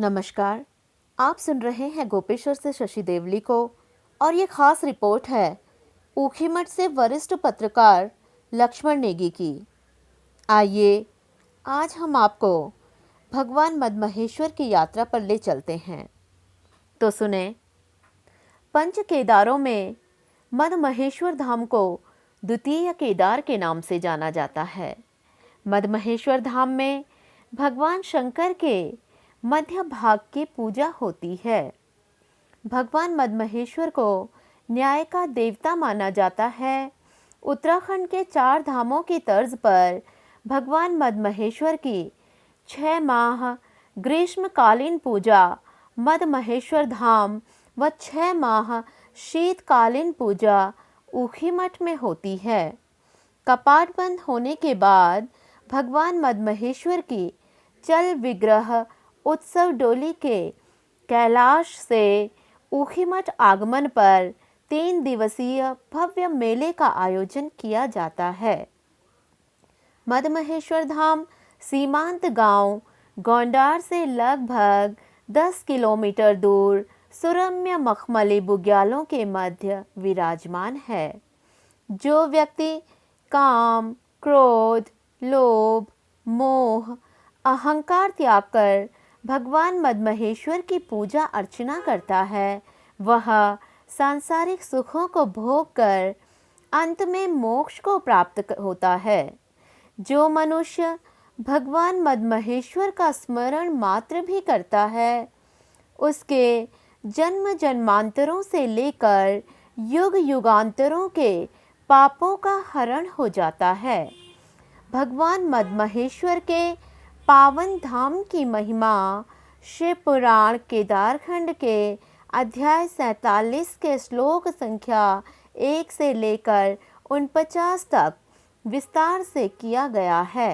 नमस्कार। आप सुन रहे हैं गोपेश्वर से शशि देवली को और ये खास रिपोर्ट है ऊखीमठ से वरिष्ठ पत्रकार लक्ष्मण नेगी की। आइए आज हम आपको भगवान मदमहेश्वर की यात्रा पर ले चलते हैं। तो सुने। पंच केदारों में मदमहेश्वर धाम को द्वितीय केदार के नाम से जाना जाता है। मदमहेश्वर धाम में भगवान शंकर के मध्य भाग की पूजा होती है। भगवान मदमहेश्वर को न्याय का देवता माना जाता है। उत्तराखंड के 4 धामों की तर्ज पर भगवान मदमहेश्वर की 6 माह ग्रीष्मकालीन पूजा मदमहेश्वर धाम व 6 माह शीतकालीन पूजा ऊखीमठ में होती है। कपाट बंद होने के बाद भगवान मदमहेश्वर की चल विग्रह उत्सव डोली के कैलाश से ऊखीमठ आगमन पर 3 दिवसीय भव्य मेले का आयोजन किया जाता है। मदमहेश्वर धाम सीमांत गांव गोंडार से लगभग 10 किलोमीटर दूर सुरम्य मखमली बुग्यालों के मध्य विराजमान है। जो व्यक्ति काम, क्रोध, लोभ, मोह, अहंकार त्याग कर भगवान मदमहेश्वर की पूजा अर्चना करता है, वह सांसारिक सुखों को भोग कर अंत में मोक्ष को प्राप्त होता है। जो मनुष्य भगवान मदमहेश्वर का स्मरण मात्र भी करता है, उसके जन्म जन्मांतरों से लेकर युग युगांतरों के पापों का हरण हो जाता है। भगवान मदमहेश्वर के पावन धाम की महिमा शिव पुराण केदारखंड के अध्याय 47 के श्लोक संख्या 1 से लेकर 49 तक विस्तार से किया गया है।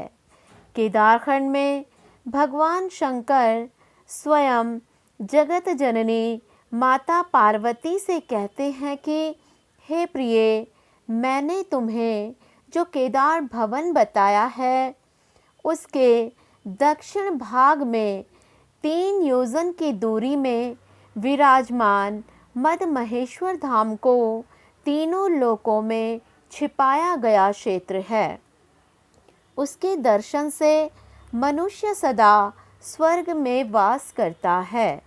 केदारखंड में भगवान शंकर स्वयं जगत जननी माता पार्वती से कहते हैं कि हे प्रिय, मैंने तुम्हें जो केदार भवन बताया है, उसके दक्षिण भाग में 3 योजन की दूरी में विराजमान मदमहेश्वर धाम को तीनों लोकों में छिपाया गया क्षेत्र है। उसके दर्शन से मनुष्य सदा स्वर्ग में वास करता है।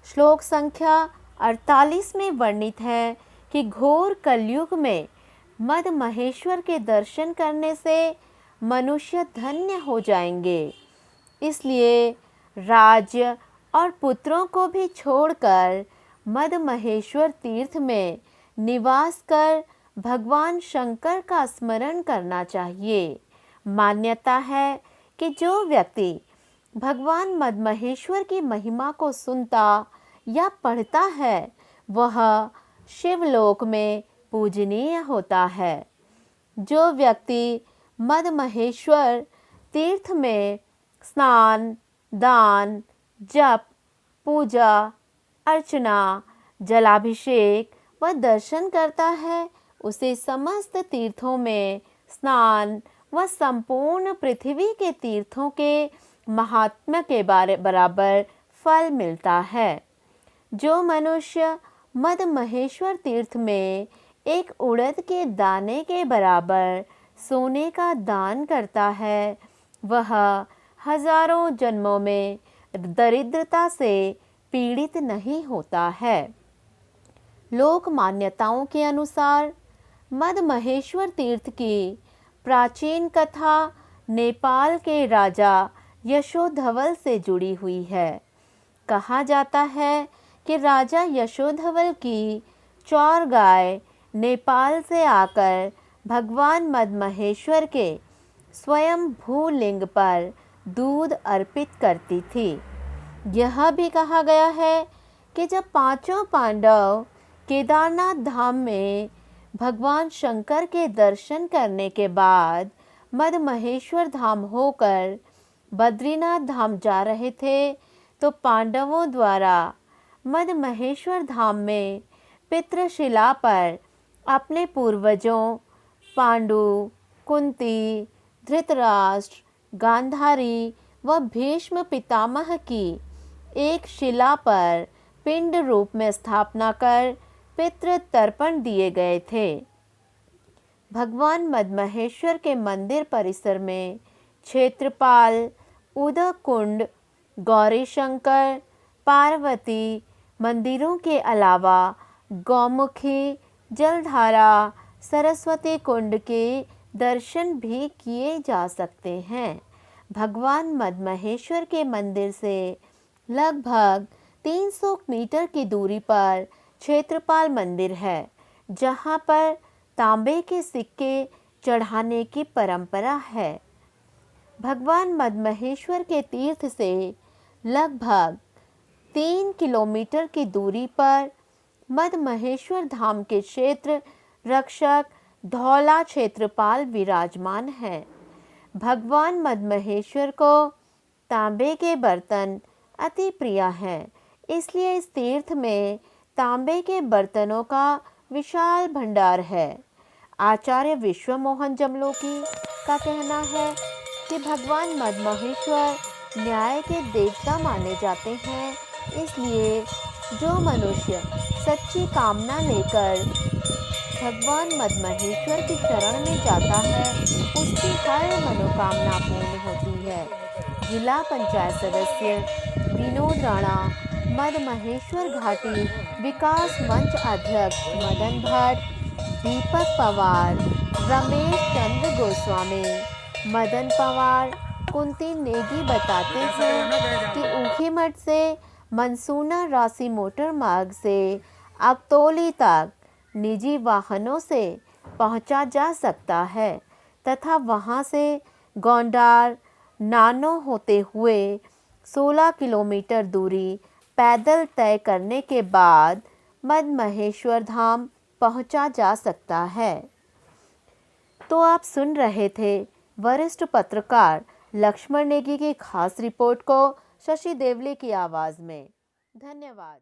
श्लोक संख्या 48 में वर्णित है कि घोर कलयुग में मदमहेश्वर के दर्शन करने से मनुष्य धन्य हो जाएंगे। इसलिए राज्य और पुत्रों को भी छोड़कर मदमहेश्वर तीर्थ में निवास कर भगवान शंकर का स्मरण करना चाहिए। मान्यता है कि जो व्यक्ति भगवान मदमहेश्वर की महिमा को सुनता या पढ़ता है, वह शिवलोक में पूजनीय होता है। जो व्यक्ति मदमहेश्वर तीर्थ में स्नान, दान, जप, पूजा, अर्चना, जलाभिषेक व दर्शन करता है, उसे समस्त तीर्थों में स्नान व संपूर्ण पृथ्वी के तीर्थों के महात्म्य के बराबर फल मिलता है। जो मनुष्य मदमहेश्वर तीर्थ में एक उड़द के दाने के बराबर सोने का दान करता है, वह हजारों जन्मों में दरिद्रता से पीड़ित नहीं होता है। लोक मान्यताओं के अनुसार मदमहेश्वर तीर्थ की प्राचीन कथा नेपाल के राजा यशोधवल से जुड़ी हुई है। कहा जाता है कि राजा यशोधवल की चौर गाय नेपाल से आकर भगवान मदमहेश्वर के स्वयं भूलिंग पर दूध अर्पित करती थी। यह भी कहा गया है कि जब 5 पांडव केदारनाथ धाम में भगवान शंकर के दर्शन करने के बाद मदमहेश्वर धाम होकर बद्रीनाथ धाम जा रहे थे, तो पांडवों द्वारा मदमहेश्वर धाम में पितृशिला पर अपने पूर्वजों पांडु, कुंती, धृतराष्ट्र, गांधारी व भीष्म पितामह की एक शिला पर पिंड रूप में स्थापना कर पितृ तर्पण दिए गए थे। भगवान मद्महेश्वर के मंदिर परिसर में क्षेत्रपाल, उदक कुंड, गौरी शंकर, पार्वती मंदिरों के अलावा गौमुखी, जलधारा, सरस्वती कुंड के दर्शन भी किए जा सकते हैं। भगवान मद्महेश्वर के मंदिर से लगभग 300 मीटर की दूरी पर क्षेत्रपाल मंदिर है, जहां पर तांबे के सिक्के चढ़ाने की परंपरा है। भगवान मद्महेश्वर के तीर्थ से लगभग 3 किलोमीटर की दूरी पर मद्महेश्वर धाम के क्षेत्र रक्षक धौला क्षेत्रपाल विराजमान है। भगवान मद्महेश्वर को तांबे के बर्तन अति प्रिय हैं, इसलिए इस तीर्थ में तांबे के बर्तनों का विशाल भंडार है। आचार्य विश्व मोहन जमलोकी का कहना है कि भगवान मद्महेश्वर न्याय के देवता माने जाते हैं, इसलिए जो मनुष्य सच्ची कामना लेकर भगवान मद्महेश्वर की शरण में जाता है, उसकी हर मनोकामना पूर्ण होती है। जिला पंचायत सदस्य विनोद राणा, मद्महेश्वर घाटी विकास मंच अध्यक्ष मदन भट्ट, दीपक पवार, रमेश चंद्र गोस्वामी, मदन पवार, कुंती नेगी बताते हैं कि ऊखीमठ से मनसूना राशि मोटर मार्ग से अकतौली तक निजी वाहनों से पहुंचा जा सकता है तथा वहां से गोंडार, नानो होते हुए 16 किलोमीटर दूरी पैदल तय करने के बाद मद्महेश्वर धाम पहुंचा जा सकता है। तो आप सुन रहे थे वरिष्ठ पत्रकार लक्ष्मण नेगी की खास रिपोर्ट को शशि देवले की आवाज़ में। धन्यवाद।